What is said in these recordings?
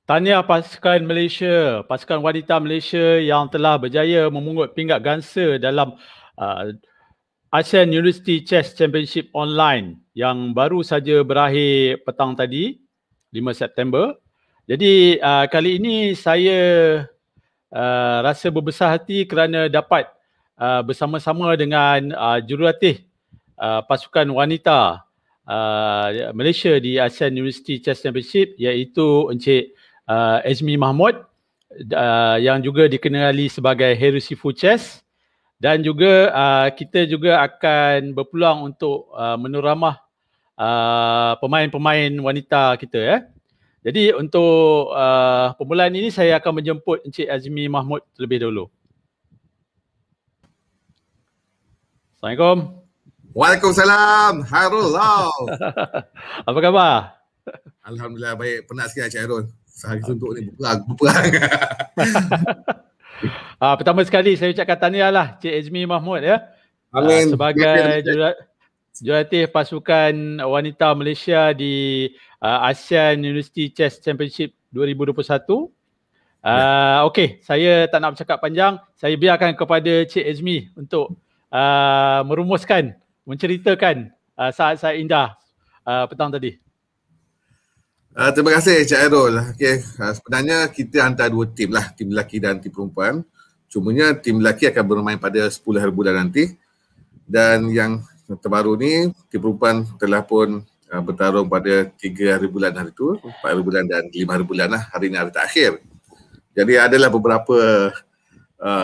Tahniah pasukan wanita Malaysia yang telah berjaya memungut pingat gangsa dalam ASEAN University Chess Championship Online yang baru saja berakhir petang tadi, 5 September. Jadi kali ini saya rasa berbesar hati kerana dapat bersama-sama dengan jurulatih pasukan wanita Malaysia di ASEAN University Chess Championship, iaitu Encik Azmi Mahmud yang juga dikenali sebagai Heru Sifu Chess, dan juga kita juga akan berpeluang untuk meneramah pemain-pemain wanita kita. Jadi untuk permulaan ini saya akan menjemput Encik Azmi Mahmud terlebih dahulu. Assalamualaikum. Waalaikumsalam. Hairul Lau. Apa khabar? Alhamdulillah baik. Penat sikit Encik Hairul. Sehari suntuk ni berperang. Pertama sekali saya ucapkan tahniahlah Cik Azmi Mahmud Amin. Sebagai jurulatih pasukan wanita Malaysia di ASEAN University Chess Championship 2021. Okey, saya tak nak bercakap panjang. Saya biarkan kepada Cik Azmi untuk merumuskan, menceritakan saat-saat indah petang tadi. Terima kasih Encik Hairul. Okay. Sebenarnya kita hantar dua tim lah, tim lelaki dan tim perempuan. Cumanya tim lelaki akan bermain pada 10 hari bulan nanti. Dan yang terbaru ni, tim perempuan telah pun bertarung pada 3 hari bulan hari tu, 4 hari bulan dan 5 hari bulan lah. Hari ni hari terakhir. Jadi adalah beberapa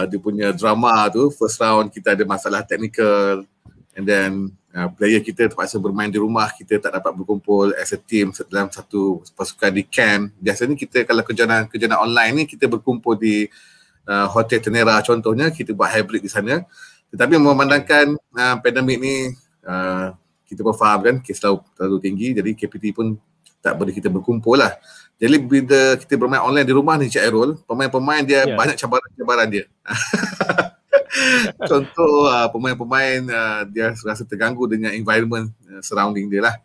dia punya drama tu. First round kita ada masalah teknikal, and then player kita terpaksa bermain di rumah, kita tak dapat berkumpul as a team dalam satu pasukan di camp. Biasanya kita kalau kejohanan online ni kita berkumpul di Hotel Tenera contohnya, kita buat hybrid di sana. Tetapi memandangkan pandemik ni kita pun faham kan, kes terlalu tinggi, jadi KPT pun tak boleh kita berkumpul lah. Jadi bila kita bermain online di rumah ni Cik Hairul, pemain-pemain dia banyak cabaran dia. Contoh pemain-pemain dia rasa terganggu dengan environment surrounding dia lah.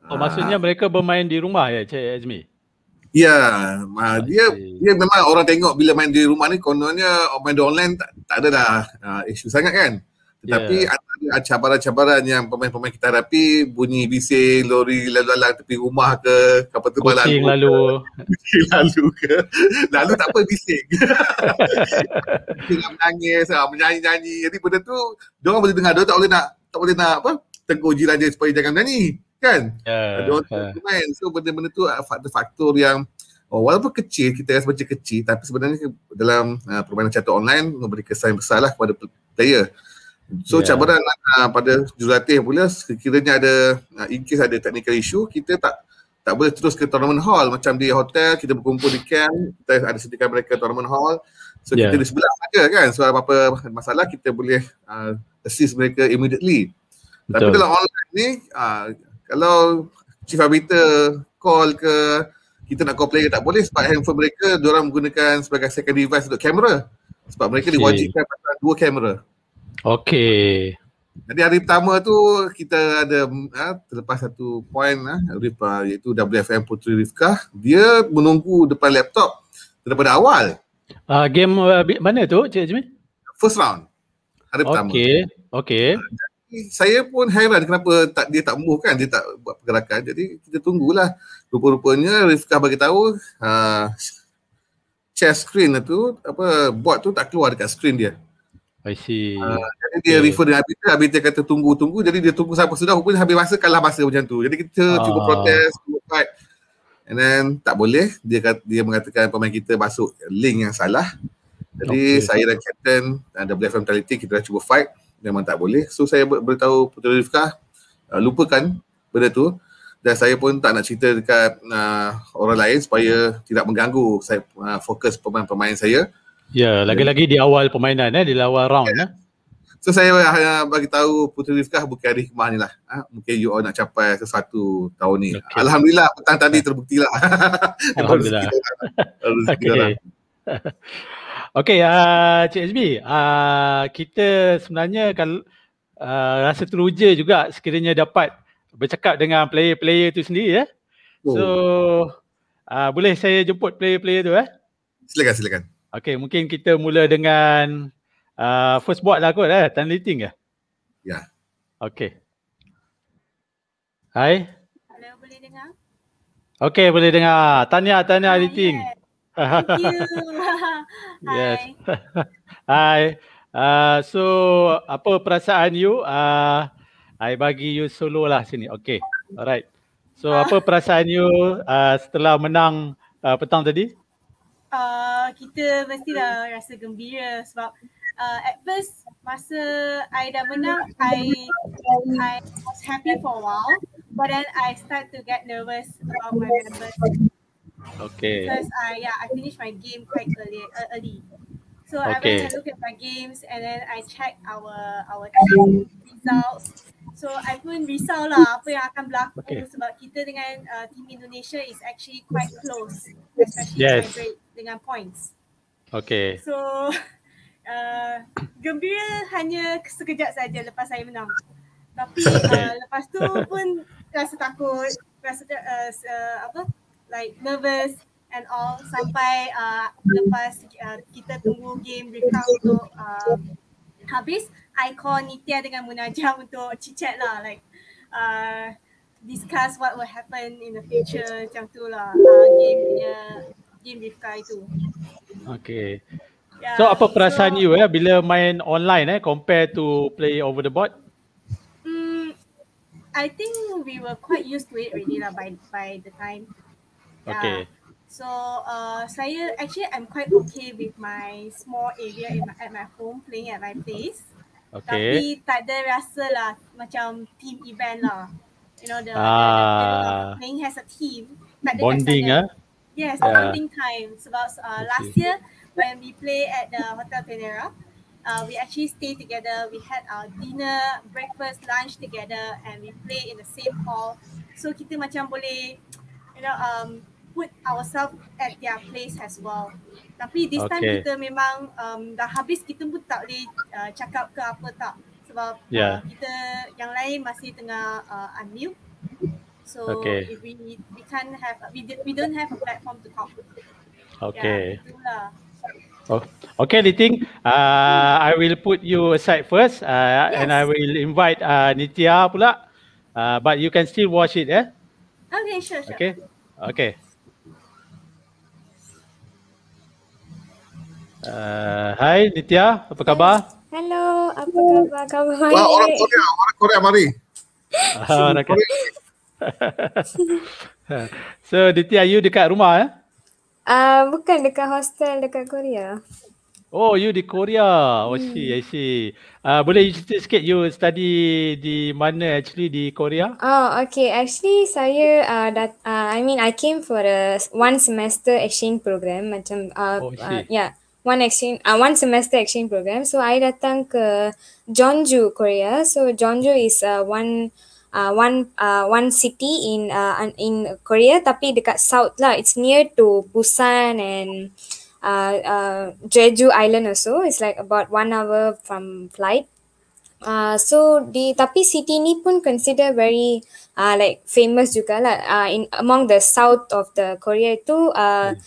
Maksudnya mereka bermain di rumah Cik Azmi? Ya, dia memang orang tengok bila main di rumah ni kononnya main di online tak ada dah isu sangat kan. Tetapi ada cabaran-cabaran yang pemain-pemain kita hadapi, bunyi bising, lori lalu-lalang tepi rumah ke, kapal terbang lalu ke. Lalu tak apa bising. Dia menangis, menyanyi-nyanyi. Jadi benda tu diorang boleh dengar, diorang tak boleh nak apa? Tegur jiran dia supaya jangan menyanyi, kan? Diorang main. So benda-benda tu faktor-faktor yang walaupun kecil, kita rasa macam kecil, tapi sebenarnya dalam permainan catur online memberi kesan besar lah kepada player. So cabaran pada jurulatih pula, sekiranya ada in case ada technical issue, kita tak boleh terus ke tournament hall macam di hotel, kita berkumpul di camp, kita ada sediakan mereka tournament hall. So kita di sebelah saja kan, so apa-apa masalah kita boleh assist mereka immediately. Betul. Tapi dalam online ni kalau chief arbiter call ke, kita nak call player tak boleh sebab handphone mereka diorang menggunakan sebagai second device untuk kamera. Sebab mereka diwajibkan pasal 2 kamera. Okey. Jadi hari pertama tu kita ada terlepas satu point iaitu WFM Puteri Rifkah. Dia menunggu depan laptop daripada awal. Game mana tu Cik Azmi? First round. Hari pertama. Okey. Saya pun hairan kenapa dia tak move kan, dia tak buat pergerakan. Jadi kita tunggulah. Rupa-rupanya Rifkah bagi tahu chess screen tu board tu tak keluar dekat screen dia. I see. Jadi dia refer dengan arbiter kata tunggu, jadi dia tunggu sampai sudah, rupanya habis masa kalah masa macam tu. Jadi kita cuba protes, cuba fight, and then tak boleh. Dia mengatakan pemain kita masuk link yang salah. Jadi saya dan captain dan WFM Mentality kita dah cuba fight, memang tak boleh. So saya beritahu Puteri Rifkah lupakan benda tu, dan saya pun tak nak cerita dekat orang lain supaya tidak mengganggu saya fokus pemain-pemain saya. Ya, lagi-lagi di awal permainan di awal round So saya bagi tahu Puteri Rifkah bukan hikmah ni lah. Mungkin you all nak capai sesuatu tahun ni. Okay. Alhamdulillah petang tadi terbuktilah. Alhamdulillah. Okey, Cik Azmi, kita sebenarnya kalau rasa teruja juga sekiranya dapat bercakap dengan player-player tu sendiri So Boleh saya jemput player-player tu Silakan. Okay, mungkin kita mula dengan first board lah kot Tan Liting ke? Ya. Okay. Hai. Hello, boleh dengar? Okay, boleh dengar. Tahniah Liting. Yes. Thank you. Yes. Hi. Hi. So, apa perasaan you? I bagi you solo lah sini. Okay. Alright. So, apa perasaan you setelah menang petang tadi? Kita mestilah rasa gembira sebab at first masa I dah menang, I was happy for a while, but then I start to get nervous about my members. Okay. Because I finished my game quite early. So I went and look at my games and then I check our team results. So I pun risau lah apa yang akan berlaku sebab kita dengan team Indonesia is actually quite close, especially dengan points. Okay. So gembira hanya sekejap saja lepas saya menang. Tapi lepas tu pun rasa takut, rasa like nervous and all sampai lepas kita tunggu game recount untuk habis, I call Nitya dengan Munajam untuk chit-chat lah, like discuss what will happen in the future, macam tu lah game Rifka itu. Okay. Yeah, so apa perasaan you bila main online compare to play over the board? I think we were quite used to it already lah by the time. Yeah. Okay. So I'm quite okay with my small area at my home, playing at my place. Okay. Tapi tak ada rasa lah macam team event lah. You know the playing as a team. Tak ada bonding Yes, bonding time. Sebab last year when we play at the Hotel Tenera, we actually stay together. We had our dinner, breakfast, lunch together, and we play in the same hall. So kita macam boleh, put ourselves at their place as well. Tapi this time kita memang dah habis, kita pun tak boleh cakap ke apa tak. Sebab kita yang lain masih tengah unmute. So we can't have, we don't have a platform to talk. Okay. Yeah, itulah. Okay, Liting. I will put you aside first and I will invite Nitya pula. But you can still watch it, Okay, sure. Okay. Hai Nitya, apa khabar? Hello, apa khabar? Khabar baik. Orang Korea mari. Orang Korea. So Nitya, you dekat rumah Bukan, dekat hostel dekat Korea. Oh, you di Korea. Oh, I see. Boleh you cerita sikit you study di mana actually di Korea? Oh, okay. Actually, saya I came for a one semester exchange program macam one semester exchange program. So I datang ke Jeonju, Korea. So Jeonju is one city in Korea tapi dekat south lah. It's near to Busan and Jeju Island also. It's like about 1 hour from flight. Tapi city ni pun consider very like famous jugalah in among the south of the Korea itu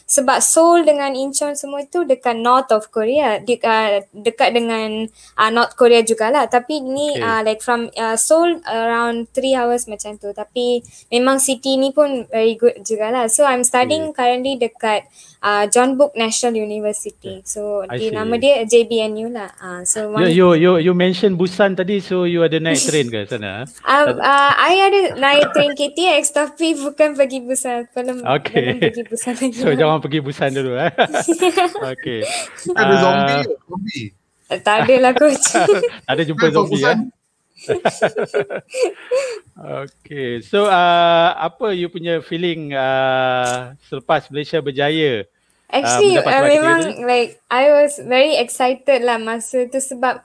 sebab Seoul dengan Incheon semua itu dekat north of Korea, dekat dengan North Korea jugalah, tapi ni like from Seoul around 3 hours macam tu, tapi memang city ni pun very good jugalah. So I'm studying currently dekat Jeonbuk National University. So nama dia JBNU lah. So you mention Busan tadi, so you ada naik train ke sana? I ada naik train KTX tapi bukan pergi Busan. Belum pergi Busan lagi. So jangan pergi Busan dulu Okay. Ada zombie. Tak ada lah coach. Ada jumpa zombie Okay. So apa you punya feeling selepas Malaysia berjaya? Actually memang like I was very excited lah masa tu sebab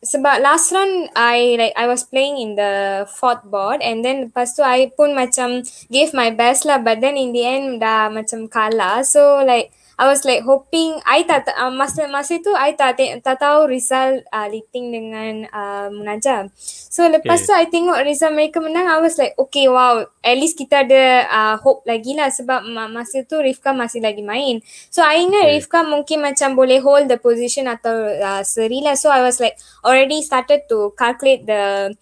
sebab last round I was playing in the 4th board and then lepas tu I pun macam gave my best lah, but then in the end dah macam kalah. So like I was like hoping, I masa tu I tak tahu result Liting dengan Munajam. So lepas tu I tengok result mereka menang, I was like okay, wow, at least kita ada hope lagi lah, sebab masa tu Rifka masih lagi main. So I ingat Rifka mungkin macam boleh hold the position atau seri lah. So I was like already started to calculate the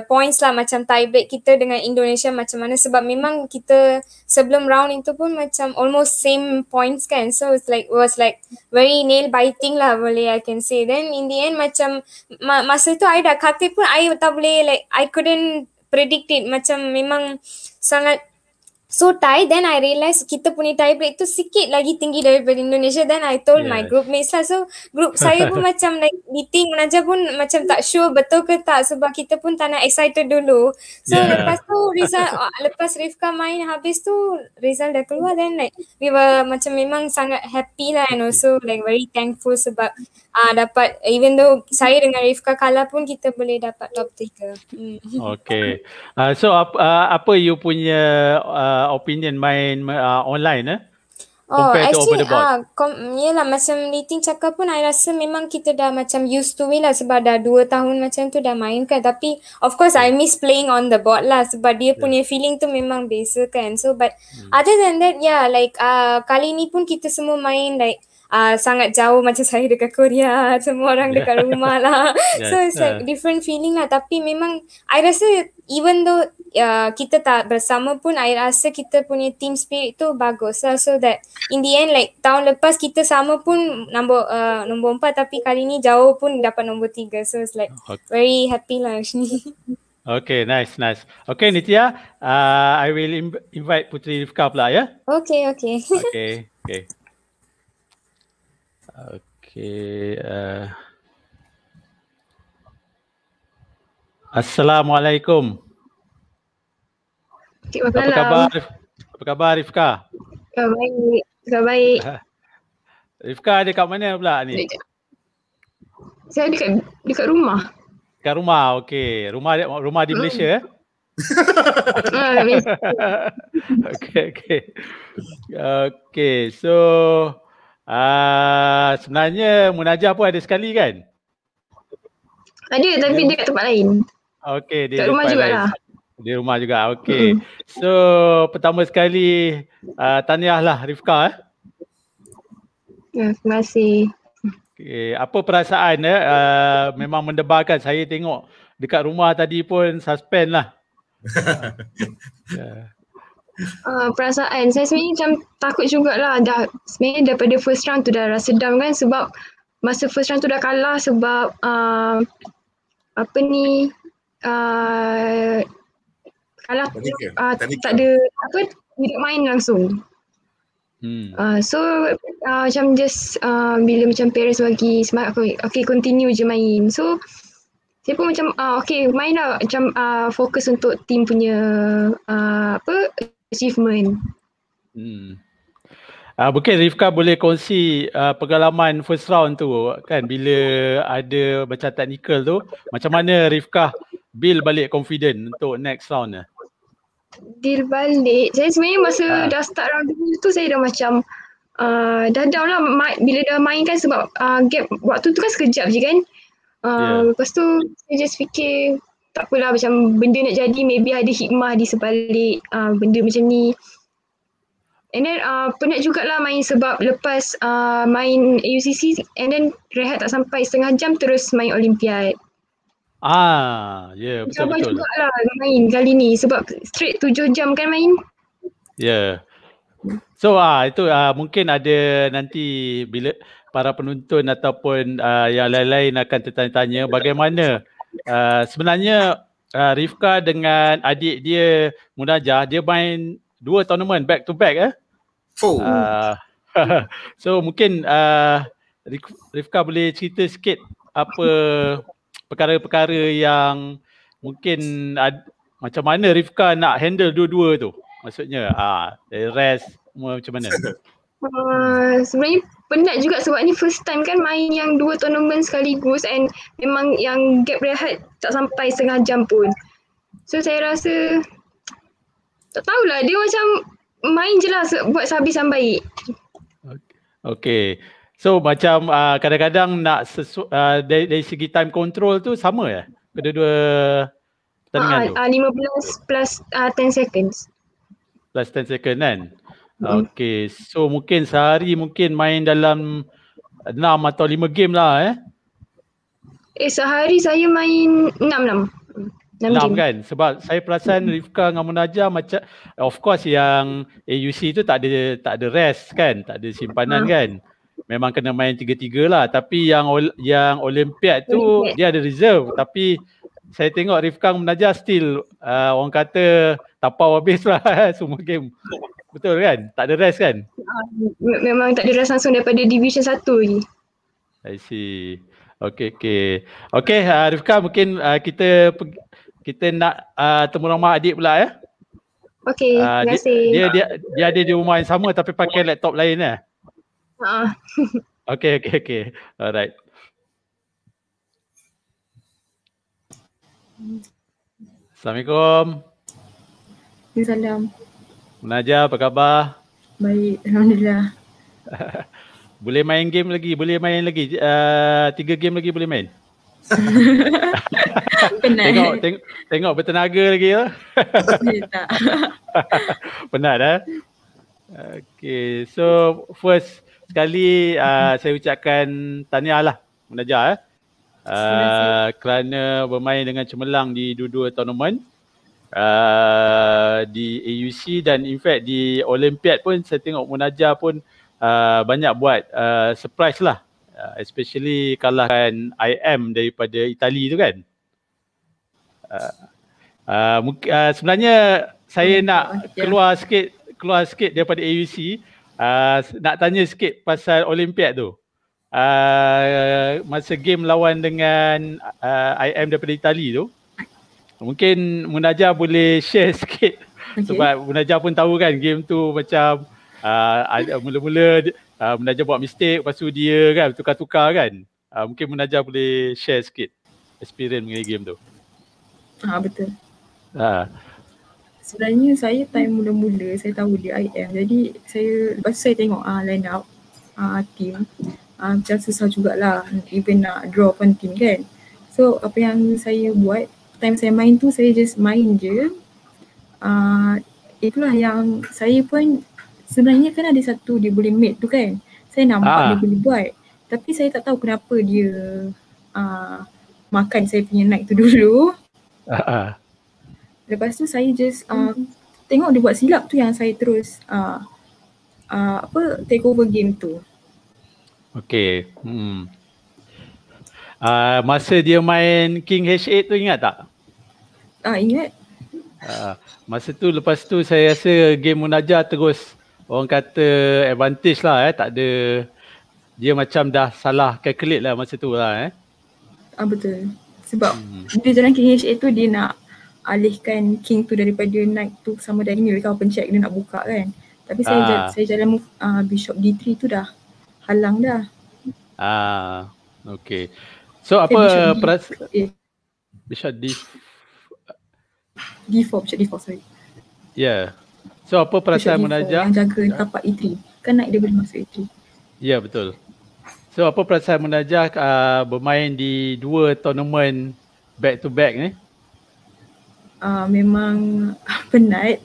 points lah, macam tie break kita dengan Indonesia macam mana, sebab memang kita sebelum round itu pun macam almost same points kan. So it was like very nail biting lah, boleh I can say. Then in the end macam masa tu I dah kata pun I tak boleh, like I couldn't predict it, macam memang sangat so tie. Then I realised kita punya tie break tu sikit lagi tinggi daripada Indonesia. Then I told my group mates lah. So group saya pun macam like Liting Munajam pun macam tak sure betul ke tak, sebab kita pun tak nak excited dulu. So lepas tu result, lepas Rifka main habis tu result dah keluar, then like we were macam memang sangat happy lah, and also like very thankful sebab dapat, even though saya dengan Rifka kalah pun kita boleh dapat top 3. Okay. So apa you punya opinion main online compared to over the board? Yelah, macam Liting cakap pun I rasa memang kita dah macam used to it lah, sebab dah 2 tahun macam tu dah main kan. Tapi of course I miss playing on the board lah, sebab dia punya feeling tu memang beza kan. So but other than that, like kali ni pun kita semua main like sangat jauh, macam saya dekat Korea, semua orang dekat rumah lah. So it's like different feeling lah. Tapi memang I rasa even though kita tak bersama pun, I rasa kita punya team spirit tu bagus lah. So that in the end, like tahun lepas kita sama pun nombor 4, tapi kali ni jauh pun dapat nombor 3. So it's like very happy lah actually. Okay, nice. Okay Nitya, I will invite Putri Rifka pula ya. Okay. Okay. Assalamualaikum. Apa khabar Rifka? Baik. Rifka ada kat mana pula ni? Saya dekat rumah. Dekat rumah, okey. Rumah di Malaysia Okay, so sebenarnya Munajah pun ada sekali kan? Ada, tapi dia kat tempat lain. Okey, di rumah jugalah. Di rumah juga, okey. So pertama sekali tahniahlah Rifka. Terima kasih. Okay. Apa perasaan memang mendebarkan, saya tengok dekat rumah tadi pun suspend lah. Perasaan saya sebenarnya macam takut jugalah. Sebenarnya daripada first round tu dah rasa down kan, sebab masa first round tu dah kalah sebab kalah tak ada tidak main langsung. So macam just bila macam parents bagi semangat, okay continue je main. So saya pun macam okay main lah, macam fokus untuk team punya achievement. Mungkin Rifka boleh kongsi pengalaman first round tu kan, bila ada macam technical tu, macam mana Rifka build balik confident untuk next round ni? Build balik, saya sebenarnya masa dah start round tu saya dah macam dah down lah bila dah main kan, sebab gap waktu tu kan sekejap je kan. Lepas tu saya just fikir tak apalah, macam benda nak jadi maybe ada hikmah di sebalik benda macam ni. And then penat jugalah main, sebab lepas main AUCC and then rehat tak sampai setengah jam terus main Olympiad. Betul-betul. Sabar jugalah main kali ni sebab straight 7 jam kan main. So itu mungkin ada nanti bila para penonton ataupun yang lain-lain akan tertanya-tanya bagaimana sebenarnya Rifka dengan adik dia Munajah, dia main 2 tournament back to back so mungkin Rifka boleh cerita sikit apa perkara-perkara yang mungkin macam mana Rifka nak handle dua-dua tu, maksudnya rest semua macam mana? Sebenarnya penat juga sebab ni first time kan main yang 2 tournament sekaligus, and memang yang gap rehat tak sampai setengah jam pun. So saya rasa tak tahulah, dia macam main je lah buat sehabisan baik. Okay. So macam kadang-kadang nak dari segi time control tu sama ya? Kedua-dua pertandingan tu? 15 plus 10 seconds. Plus 10 second kan? Okay. So mungkin sehari mungkin main dalam 6 atau 5 game lah Sehari saya main 6 6 kan? Sebab saya perasan Rifka dengan Munajah macam, of course yang AUC tu tak ada rest kan? Tak ada simpanan kan? Memang kena main 3-3 lah. Tapi yang Olympiad tu dia ada reserve. Tapi saya tengok Rifka dengan Munajah still orang kata tapau habis lah semua game. Betul kan? Tak ada rest kan? Memang tak ada rest langsung daripada Division 1 lagi. I see. Okay. Okay Rifka, mungkin kita nak temu rumah adik pula ya. Okay, terima kasih. Dia ada di rumah yang sama tapi pakai laptop lain Okay. Alright. Assalamualaikum. Salam. Munajah, apa khabar? Baik, alhamdulillah. Boleh main game lagi? 3 game lagi boleh main? Penat. Tengok bertenaga lagi ya. Tak. Penat Okay, so first sekali saya ucapkan tahniah lah Munajah kerana bermain dengan cemerlang di dua-dua tournament di AUC dan in fact di Olympiad pun saya tengok Munajah pun banyak buat surprise lah, especially kalahkan IM daripada Itali tu kan. Sebenarnya saya nak keluar sikit daripada AUC, nak tanya sikit pasal Olympiad tu. Masa game lawan dengan IM daripada Itali tu, mungkin Munajah boleh share sikit. Sebab Munajah pun tahu kan game tu macam mula-mula Munajah buat mistake, lepas tu dia kan tukar-tukar kan. Mungkin Munajah boleh share sikit experience mengenai game tu. Betul. Sebenarnya saya time mula-mula saya tahu dia IM. Jadi lepas tu saya tengok line up team. Macam susah jugalah even nak draw pun team kan. So apa yang saya buat time saya main tu, saya just main je. Itulah yang saya pun sebenarnya kan ada satu dia boleh mate tu kan. Saya nampak dia boleh buat. Tapi saya tak tahu kenapa dia makan saya punya knight tu dulu. Lepas tu saya just tengok dia buat silap tu yang saya terus take over game tu. Okay. Masa dia main King H8 tu ingat tak? Ingat. Masa tu lepas tu saya rasa game Munajah terus orang kata advantage lah tak ada, dia macam dah salah calculate lah masa tu lah Betul. Sebab dia jalan King H8 tu dia nak alihkan King tu daripada Knight tu sama dari ni, kau pencet dia nak buka kan. Tapi saya jalan move Bishop D3 tu dah halang dah. Okay. So apa Bishop D4 sorry. Yeah. So apa perasaan Munajah? Yang jaga tapak E3. Kan Knight dia boleh masuk E3. Ya betul. So apa perasaan Munajah bermain di 2 tournament back to back ni? Memang penat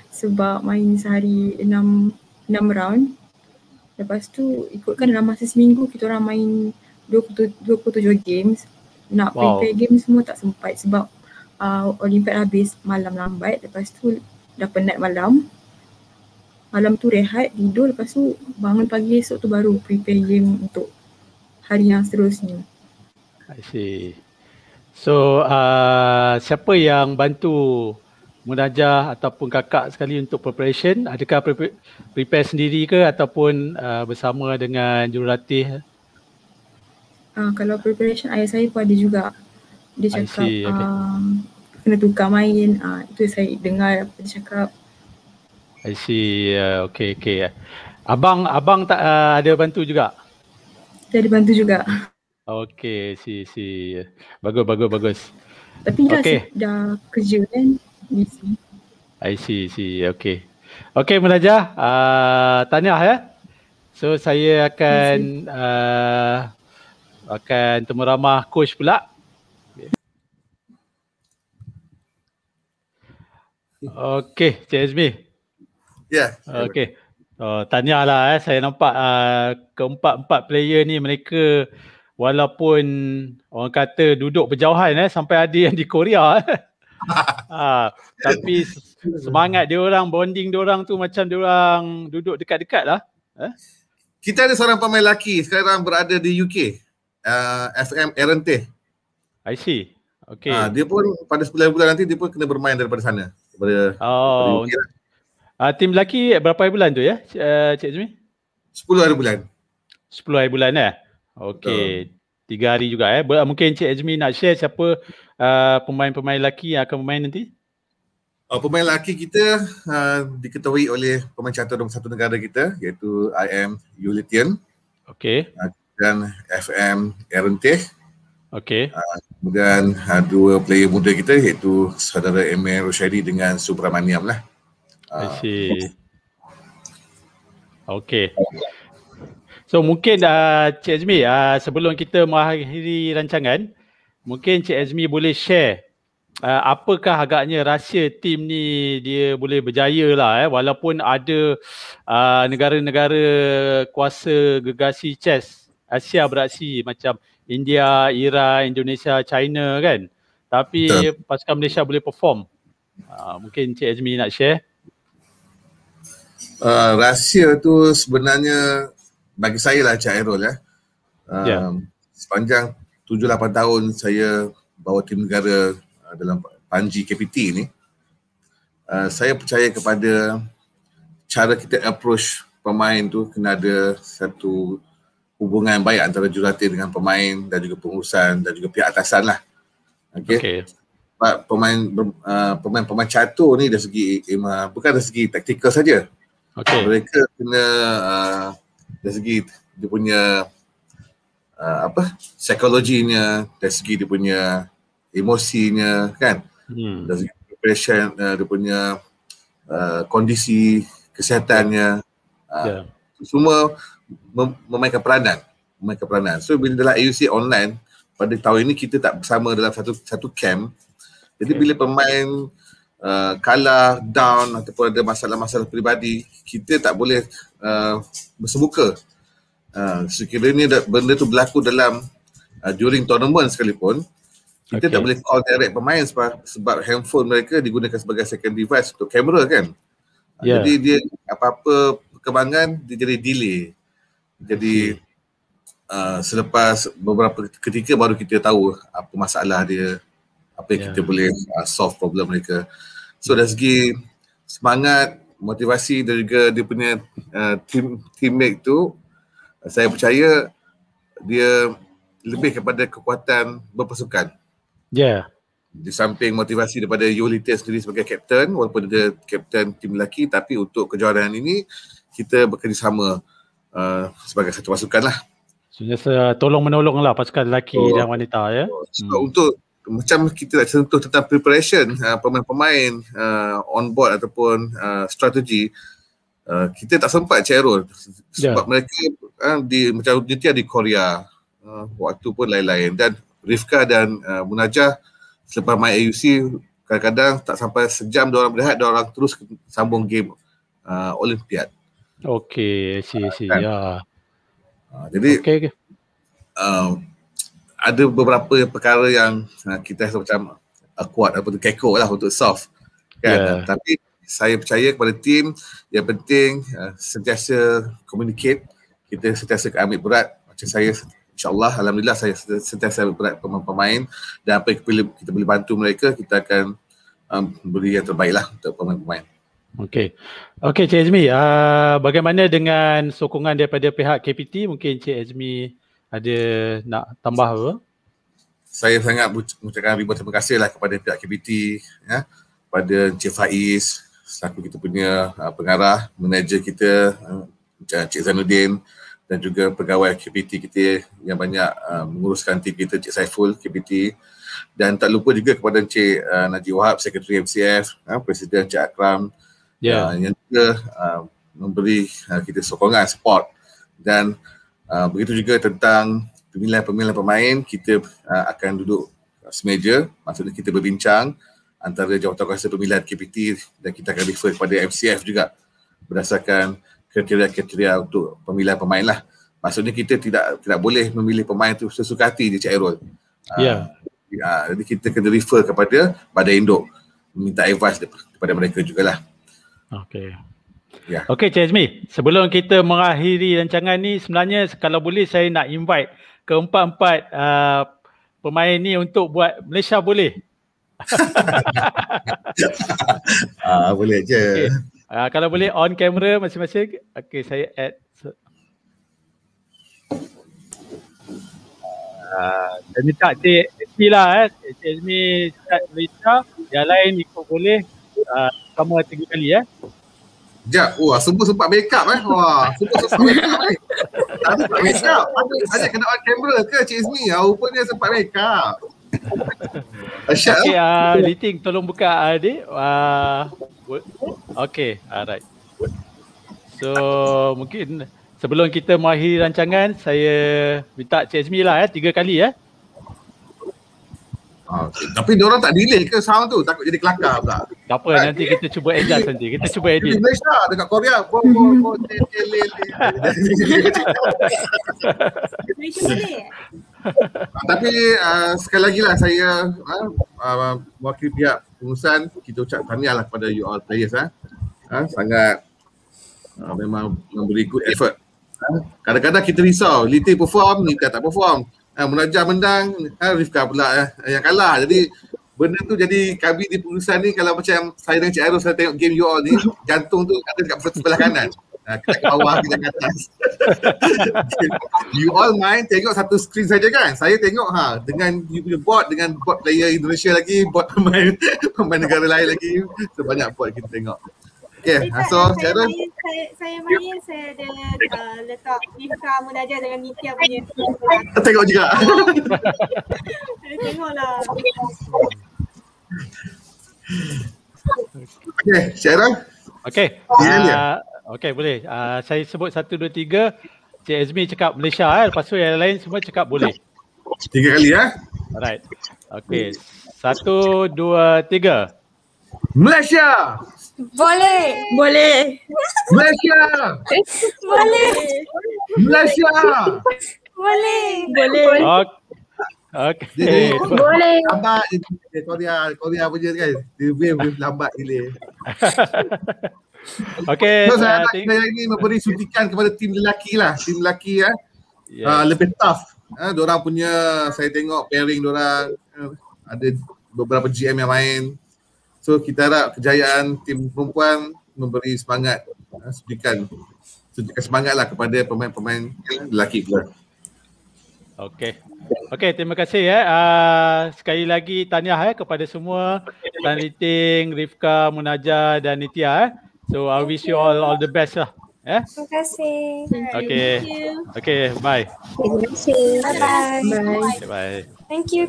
sebab main sehari 6 round. Lepas tu ikutkan dalam masa seminggu kita orang main 27 games. Nak prepare game semua tak sempat sebab Olympiad habis malam lambat. Lepas tu dah penat malam. Malam tu rehat, tidur, lepas tu bangun pagi esok tu baru prepare game untuk hari yang seterusnya. I see. So siapa yang bantu Munajah ataupun kakak sekali untuk preparation? Adakah prepare sendiri ke ataupun bersama dengan jurulatih? Kalau preparation ayah saya pun ada juga. Dia cakap kena tukar main. Itu saya dengar apa dia cakap. I see. Okay. Abang tak ada bantu juga? Dia ada bantu juga. Okay, see. Bagus. Tapi dah kerja kan. I see. Okay Munajah, tahniah ya. So saya akan temu ramah coach pula. Okey, Cik Azmi. Ya. Okey. Tahniahlah saya nampak keempat-empat player ni mereka walaupun orang kata duduk berjauhan sampai ada yang di Korea tapi semangat dia orang, bonding dia orang tu macam dia orang duduk dekat-dekat lah. Kita ada seorang pemain lelaki sekarang berada di UK. FM Erenteh. I see. Okay. Dia pun pada 9 bulan nanti dia pun kena bermain daripada sana. Daripada UK lah. Tim lelaki berapa hari bulan tu ya, Cik Azmi? 10 hari bulan. 10 hari bulan Okey. 3 hari juga Mungkin Cik Azmi nak share siapa pemain-pemain lelaki yang akan bermain nanti? Pemain lelaki kita diketuai oleh pemain catur nombor 1 negara kita, iaitu IM Yulitian. Okey. Dan FM Erenteh. Okey. Kemudian 2 player muda kita iaitu saudara Emir Roshadi dengan Subramaniam lah. I see. Okey. So mungkin Cik Azmi sebelum kita mengakhiri rancangan, mungkin Cik Azmi boleh share apakah agaknya rahsia tim ni dia boleh berjaya lah walaupun ada negara-negara kuasa gegasi chess Asia beraksi macam India, Iran, Indonesia, China kan. Tapi pasukan Malaysia boleh perform. Mungkin Cik Azmi nak share. Rahsia tu sebenarnya bagi saya lah Cik Airul sepanjang 7-8 tahun saya bawa tim negara dalam Panji KPT ni, saya percaya kepada cara kita approach pemain tu kena ada satu hubungan baik antara jurulatih dengan pemain dan juga pengurusan dan juga pihak atasan lah. Okay. Pemain catur ni dari segi bukan dari segi taktikal saja. Mereka kena dari segi dia punya psikologinya, dari segi dia punya emosinya kan, dari segi preparation, dia punya kondisi kesehatannya, semua memainkan peranan. So bila dalam AUC online pada tahun ini kita tak bersama dalam satu camp. Jadi bila pemain kalah, down ataupun ada masalah-masalah peribadi, kita tak boleh bersemuka. Sekiranya benda tu berlaku dalam during tournament sekalipun, kita tak boleh call direct pemain sebab handphone mereka digunakan sebagai second device untuk kamera kan. Jadi dia apa-apa perkembangan dia jadi delay. Jadi selepas beberapa ketika baru kita tahu apa masalah dia, apa yang kita boleh solve problem mereka. So dari segi semangat, motivasi dan juga dia punya teammate tu, saya percaya dia lebih kepada kekuatan berpasukan. Di samping motivasi daripada Yulitian sendiri sebagai kapten, walaupun dia kapten tim lelaki, tapi untuk kejuaraan ini kita bekerjasama sebagai satu pasukan lah. Sebenarnya tolong-menolong lah pasukan lelaki dan wanita ya. Untuk macam kita nak sentuh tentang preparation pemain-pemain on board ataupun strategi, kita tak sempat Chairul sebab mereka macam Nitya di Korea, waktu pun lain-lain, dan Rifka dan Munajah selepas main AUC kadang-kadang tak sampai sejam diorang berehat, diorang terus sambung game Olympiad. Okey, see. Jadi ada beberapa perkara yang kita rasa macam kuat apa tu kekok lah untuk solve kan. Tapi saya percaya kepada tim, yang penting sentiasa communicate, kita sentiasa ambil berat. Macam saya, insyaAllah, alhamdulillah saya sentiasa ambil berat pemain-pemain, dan apa yang kita boleh bantu mereka, kita akan beri yang terbaik lah untuk pemain-pemain. Okey, Cik Azmi, bagaimana dengan sokongan daripada pihak KPT? Mungkin Cik Azmi ada nak tambah apa? Saya sangat mengucapkan ribuan terima kasih lah kepada pihak KPT, kepada Encik Faiz selaku kita punya pengarah, manager kita Encik Zainuddin, dan juga pegawai KPT kita yang banyak menguruskan tim kita, Encik Saiful KPT, dan tak lupa juga kepada Encik Najib Wahab, Sekretari MCF, Presiden Encik Akram, yang juga memberi kita sokongan, support Dan begitu juga tentang pemilihan pemain, kita akan duduk semeja, maksudnya kita berbincang antara Jawatankuasa Pemilihan KPT dan kita akan refer kepada MCF juga berdasarkan kriteria-kriteria untuk pemilihan pemain lah. Maksudnya kita tidak boleh memilih pemain tu sesuka hati je Cik Airul. Jadi kita kena refer kepada Badan Induk, minta advice daripada mereka jugalah. Okey. Okey Cik Azmi, sebelum kita mengakhiri rancangan ni, sebenarnya kalau boleh saya nak invite keempat-empat pemain ni untuk buat Malaysia boleh? Boleh je. Okay. Kalau boleh on camera masing-masing. Okey, saya add. Saya minta Cik Azmi lah Cik Azmi start Malaysia, yang lain ikut boleh sama 3 kali Sekejap, semua sempat make up semua sempat make up Tadi sempat make up, ada kena on camera ke Cik Azmi? Rupanya sempat make up. Okay, Liting tolong buka adik. Okay, alright. So mungkin sebelum kita mengakhiri rancangan, saya minta Cik Azmi lah 3 kali Okay. Tapi diorang tak delay ke sound tu? Takut jadi kelakar pula. Tak apa, nanti kita cuba adjust nanti. Kita cuba edit. Di Malaysia, dekat Korea. Tapi sekali lagi lah saya mewakili pihak pengurusan, kita ucap tahniah lah kepada you all players. Sangat memang memberi good effort. Kadang-kadang kita risau, Liti perform, Nita tak perform. Munajah menang, Rifka pula yang kalah. Jadi benda tu jadi kami di pengurusan ni, kalau macam saya dengan Cik Airul saya tengok game you all ni, jantung tu ada dekat sebelah kanan. Kita ke bawah, kita ke atas. You all main tengok satu screen saja kan. Saya tengok dengan you punya board, dengan board player Indonesia lagi, board pemain negara lain lagi. Sebanyak board kita tengok. Okay, so saya main, saya ada letak Rifka Munajah dengan Nitya punya. Tengok juga. Tengoklah. Okay, Syarah. Okay. Okay, boleh. Saya sebut 1, 2, 3. Cik Azmi cakap Malaysia lepas tu yang lain semua cakap boleh. 3 kali Alright. Okay. 1, 2, 3. Malaysia. Boleh. Malaysia. Boleh. Malaysia. Boleh. Okay. Boleh. Lambat Korea punya kan. Dia wave lambat gila. Okay. So saya ini memberi suntikan kepada tim lelaki lah. Tim lelaki lebih tough. Diorang punya, saya tengok pairing diorang, ada beberapa GM yang main. So kita harap kejayaan tim perempuan memberi semangat, suntikan semangat lah kepada pemain-pemain lelaki pula. Okay, terima kasih sekali lagi tahniah kepada semua, Tan Liting, Rifka, Munajah dan Nitya. So I wish you all the best lah. Terima kasih. Okay, bye. Terima kasih. Bye-bye. Bye. Thank you.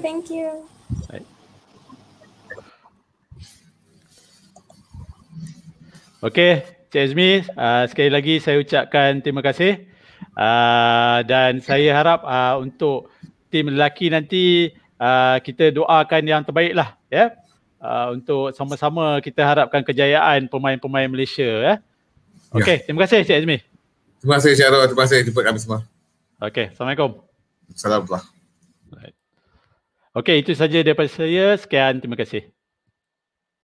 Bye. Okay, Cik Azmi, sekali lagi saya ucapkan terima kasih. Dan saya harap untuk tim lelaki nanti kita doakan yang terbaik lah untuk sama-sama kita harapkan kejayaan pemain-pemain Malaysia Okey, terima kasih Cik Azmi. Terima kasih Syarul, terima kasih jumpa kami semua. Okey, Assalamualaikum. Assalamualaikum. Okey, itu saja daripada saya. Sekian, terima kasih.